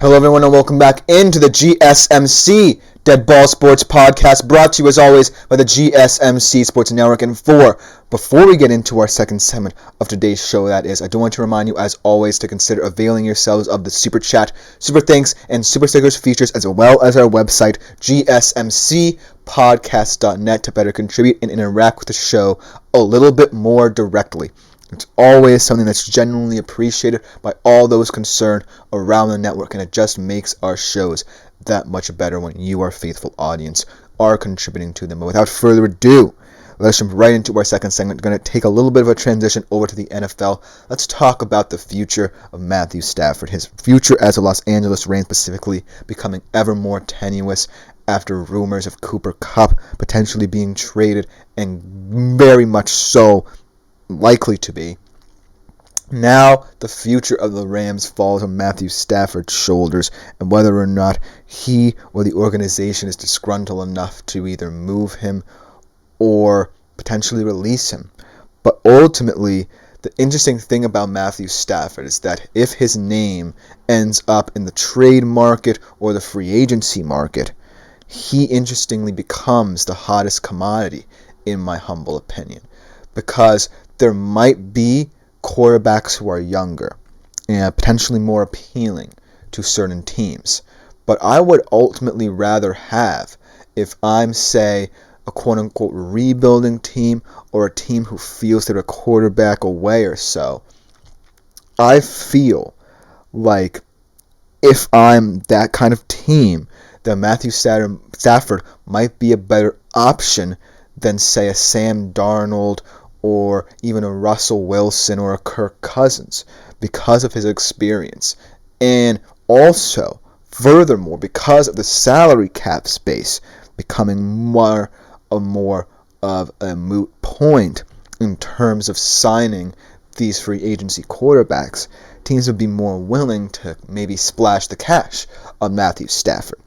Hello everyone and welcome back into the GSMC Dead Ball Sports Podcast, brought to you as always by the GSMC Sports Network. And before we get into our second segment of today's show, that is, I do want to remind you as always to consider availing yourselves of the Super Chat, Super Thanks, and Super Stickers features, as well as our website, gsmcpodcast.net, to better contribute and interact with the show a little bit more directly. It's always something that's genuinely appreciated by all those concerned around the network, and it just makes our shows that much better when you, our faithful audience, are contributing to them. But without further ado, let's jump right into our second segment. We're going to take a little bit of a transition over to the NFL. Let's talk about the future of Matthew Stafford, his future as a Los Angeles Rams specifically becoming ever more tenuous after rumors of Cooper Kupp potentially being traded, and very much so likely to be. Now the future of the Rams falls on Matthew Stafford's shoulders, and whether or not he or the organization is disgruntled enough to either move him or potentially release him. But ultimately, the interesting thing about Matthew Stafford is that if his name ends up in the trade market or the free agency market, he interestingly becomes the hottest commodity, in my humble opinion, because there might be quarterbacks who are younger and potentially more appealing to certain teams. But I would ultimately rather have, if I'm, say, a quote-unquote rebuilding team or a team who feels they're a quarterback away or so, I feel like if I'm that kind of team, that Matthew Stafford might be a better option than, say, a Sam Darnold or even a Russell Wilson or a Kirk Cousins, because of his experience. And also, furthermore, because of the salary cap space becoming more of a moot point in terms of signing these free agency quarterbacks, teams would be more willing to maybe splash the cash on Matthew Stafford.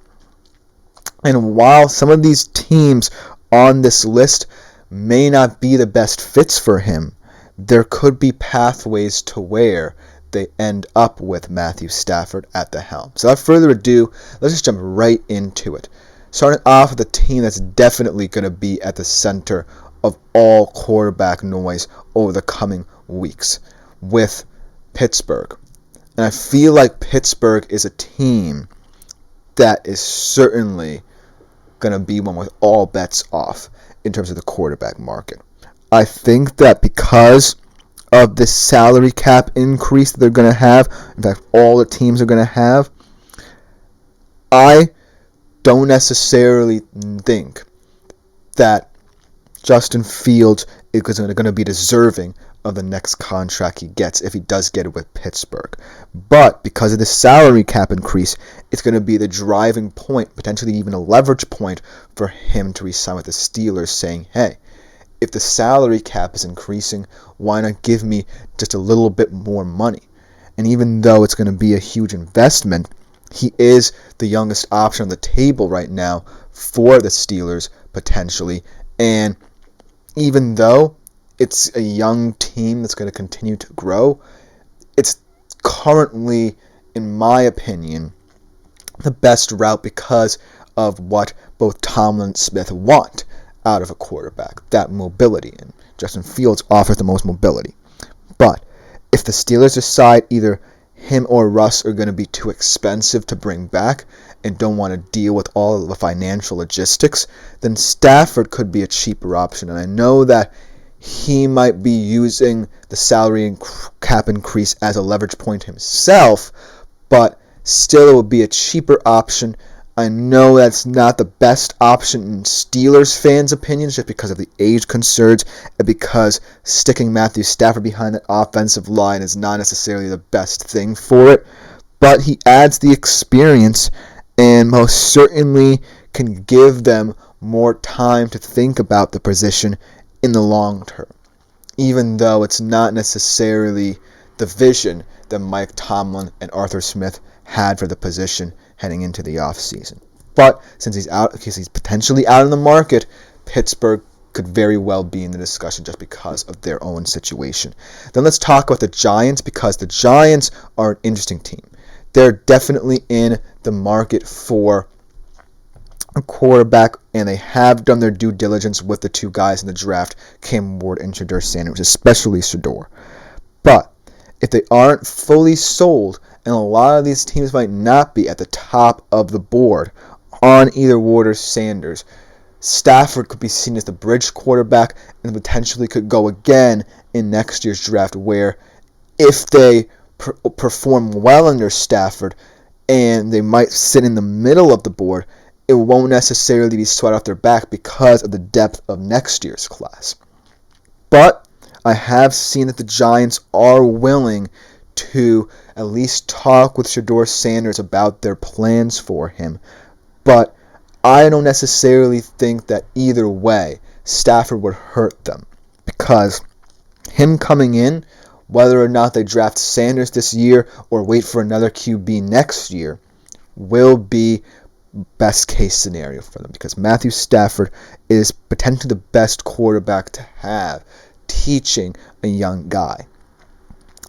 And while some of these teams on this list may not be the best fits for him, there could be pathways to where they end up with Matthew Stafford at the helm. So without further ado, let's just jump right into it. Starting off with a team that's definitely going to be at the center of all quarterback noise over the coming weeks, with Pittsburgh. And I feel like Pittsburgh is a team that is certainly going to be one with all bets off in terms of the quarterback market. I think that because of the salary cap increase that they're going to have, in fact, all the teams are going to have, I don't necessarily think that Justin Fields is going to be deserving of the next contract he gets if he does get it with Pittsburgh. But because of the salary cap increase, it's going to be the driving point, potentially even a leverage point for him to re-sign with the Steelers, saying, hey, if the salary cap is increasing, why not give me just a little bit more money? And even though it's going to be a huge investment, he is the youngest option on the table right now for the Steelers, potentially. And even though it's a young team that's going to continue to grow, it's currently, in my opinion, the best route because of what both Tomlin and Smith want out of a quarterback, that mobility. And Justin Fields offers the most mobility. But if the Steelers decide either him or Russ are going to be too expensive to bring back and don't want to deal with all of the financial logistics, then Stafford could be a cheaper option. And I know that he might be using the salary cap increase as a leverage point himself, but still it would be a cheaper option. I know that's not the best option in Steelers fans' opinions, just because of the age concerns and because sticking Matthew Stafford behind that offensive line is not necessarily the best thing for it. But he adds the experience and most certainly can give them more time to think about the position in the long term, even though it's not necessarily the vision that Mike Tomlin and Arthur Smith had for the position heading into the offseason. But since he's out, because he's potentially out in the market, Pittsburgh could very well be in the discussion just because of their own situation. Then let's talk about the Giants, because the Giants are an interesting team. they're definitely in the market for a quarterback, and they have done their due diligence with the two guys in the draft, Cam Ward and Shedeur Sanders, especially Shedeur. But if they aren't fully sold, and a lot of these teams might not be at the top of the board on either Ward or Sanders, Stafford could be seen as the bridge quarterback and potentially could go again in next year's draft, where if they perform well under Stafford and they might sit in the middle of the board, it won't necessarily be sweat off their back because of the depth of next year's class. But I have seen that the Giants are willing to at least talk with Shedeur Sanders about their plans for him. But I don't necessarily think that either way Stafford would hurt them, because him coming in, whether or not they draft Sanders this year or wait for another QB next year, will be best case scenario for them, because Matthew Stafford is potentially the best quarterback to have teaching a young guy.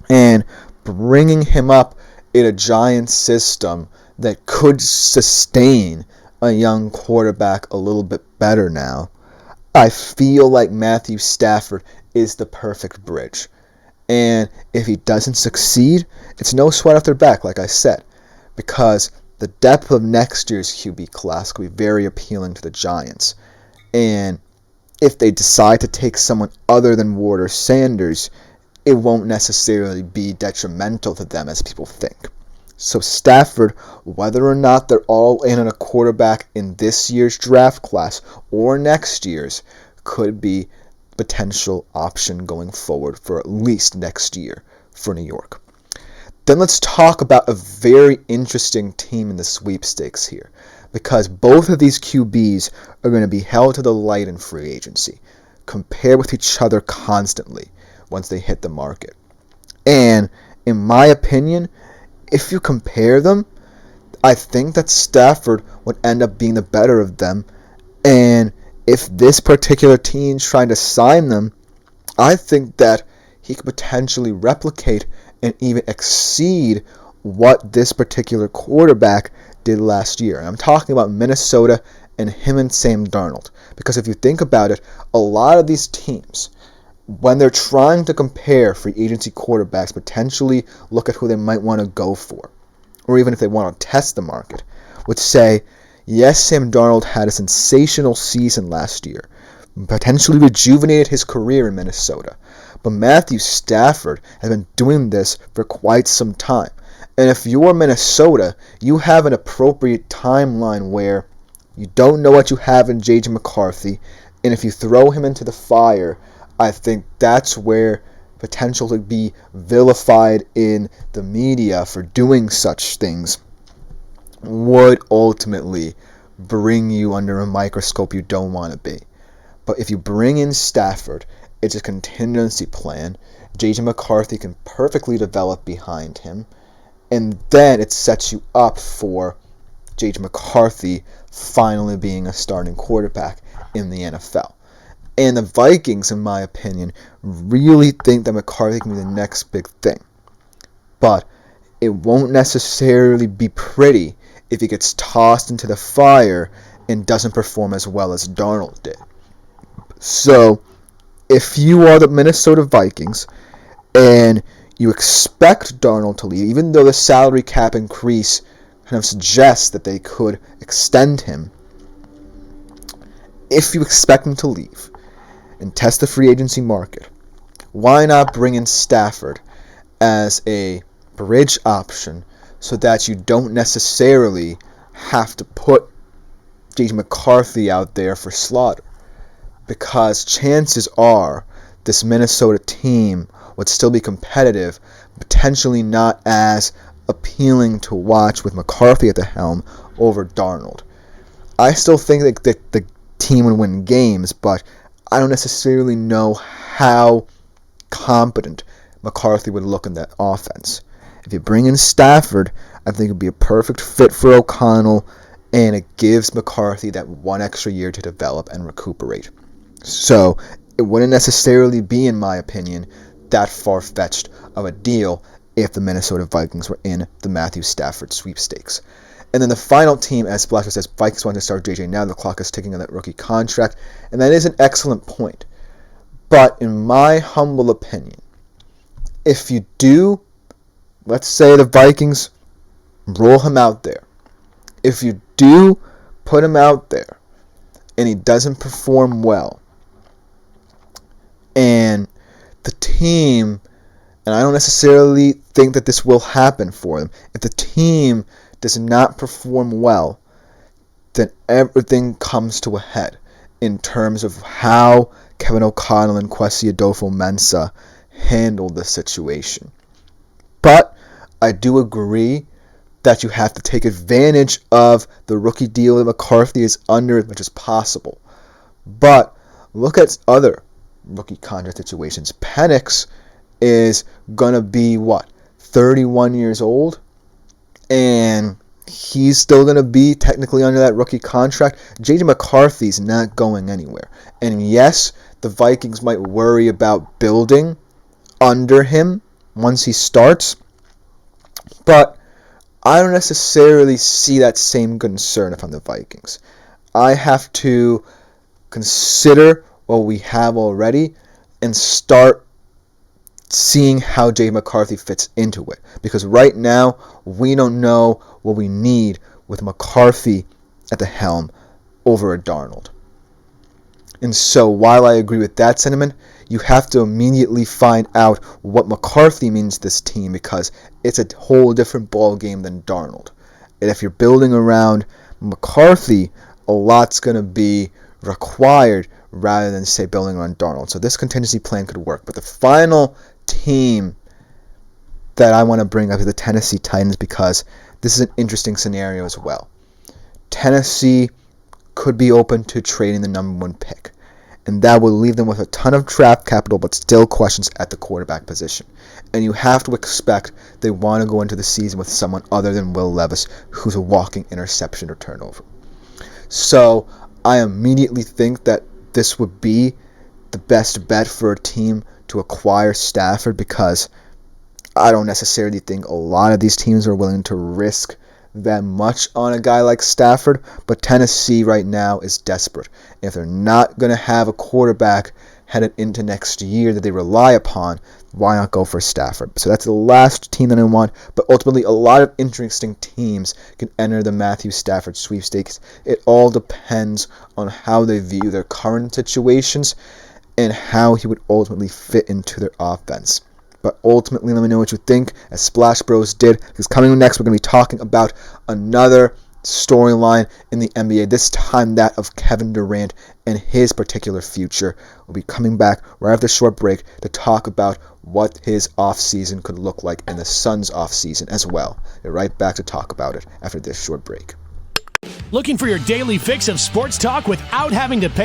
And bringing him up in a Giants system that could sustain a young quarterback a little bit better now, I feel like Matthew Stafford is the perfect bridge. And if he doesn't succeed, it's no sweat off their back, like I said, because the depth of next year's QB class could be very appealing to the Giants. And if they decide to take someone other than Ward or Sanders, it won't necessarily be detrimental to them as people think. So Stafford, whether or not they're all in on a quarterback in this year's draft class or next year's, could be a potential option going forward for at least next year for New York. Then let's talk about a very interesting team in the sweepstakes here, because both of these QBs are going to be held to the light in free agency, compared with each other constantly once they hit the market. And in my opinion, if you compare them, I think that Stafford would end up being the better of them. And if this particular team's trying to sign them, I think that he could potentially replicate and even exceed what this particular quarterback did last year. And I'm talking about Minnesota and him and Sam Darnold. Because if you think about it, a lot of these teams, when they're trying to compare free agency quarterbacks, potentially look at who they might want to go for, or even if they want to test the market, would say, yes, Sam Darnold had a sensational season last year, potentially rejuvenated his career in Minnesota. But Matthew Stafford has been doing this for quite some time. And if you're Minnesota, you have an appropriate timeline where you don't know what you have in J.J. McCarthy, and if you throw him into the fire, I think that's where potential to be vilified in the media for doing such things would ultimately bring you under a microscope you don't want to be. But if you bring in Stafford, it's a contingency plan. J.J. McCarthy can perfectly develop behind him, and then it sets you up for J.J. McCarthy finally being a starting quarterback in the NFL. And the Vikings, in my opinion, really think that McCarthy can be the next big thing. But it won't necessarily be pretty if he gets tossed into the fire and doesn't perform as well as Darnold did. So, if you are the Minnesota Vikings and you expect Darnold to leave, even though the salary cap increase kind of suggests that they could extend him, if you expect him to leave and test the free agency market, why not bring in Stafford as a bridge option so that you don't necessarily have to put J.J. McCarthy out there for slaughter? Because chances are this Minnesota team would still be competitive, potentially not as appealing to watch with McCarthy at the helm over Darnold. I still think that the team would win games, but I don't necessarily know how competent McCarthy would look in that offense. If you bring in Stafford, I think it would be a perfect fit for O'Connell, and it gives McCarthy that one extra year to develop and recuperate. So it wouldn't necessarily be, in my opinion, that far-fetched of a deal if the Minnesota Vikings were in the Matthew Stafford sweepstakes. And then the final team, as Splasher says, Vikings want to start JJ now. The clock is ticking on that rookie contract. And that is an excellent point. But in my humble opinion, if you do, let's say the Vikings roll him out there. If you do put him out there and he doesn't perform well, and the team, and I don't necessarily think that this will happen for them, if the team does not perform well, then everything comes to a head in terms of how Kevin O'Connell and Kwesi Adolfo-Mensah handled the situation. But I do agree that you have to take advantage of the rookie deal that McCarthy is under as much as possible. But look at other rookie contract situations. Penix is going to be, 31 years old? And he's still going to be technically under that rookie contract. J.J. McCarthy's not going anywhere. And yes, the Vikings might worry about building under him once he starts, but I don't necessarily see that same concern if I'm the Vikings. I have to consider what we have already and start seeing how J.J. McCarthy fits into it. Because right now, we don't know what we need with McCarthy at the helm over a Darnold. And so while I agree with that sentiment, you have to immediately find out what McCarthy means to this team, because it's a whole different ball game than Darnold. And if you're building around McCarthy, a lot's going to be required rather than, say, building around Darnold. So this contingency plan could work. But the final team that I want to bring up is the Tennessee Titans, because this is an interesting scenario as well. Tennessee could be open to trading the number 1 pick, and that would leave them with a ton of draft capital but still questions at the quarterback position. And you have to expect they want to go into the season with someone other than Will Levis, who's a walking interception or turnover. So I immediately think that this would be the best bet for a team to acquire Stafford, because I don't necessarily think a lot of these teams are willing to risk that much on a guy like Stafford, but Tennessee right now is desperate. If they're not going to have a quarterback headed into next year that they rely upon, why not go for Stafford? So that's the last team that I want, but ultimately a lot of interesting teams can enter the Matthew Stafford sweepstakes. It all depends on how they view their current situations and how he would ultimately fit into their offense. But ultimately, let me know what you think, as Splash Bros did, because coming next, we're going to be talking about another storyline in the NBA, this time that of Kevin Durant and his particular future. We'll be coming back right after a short break to talk about what his offseason could look like and the Suns' offseason as well. We're right back to talk about it after this short break. Looking for your daily fix of sports talk without having to pay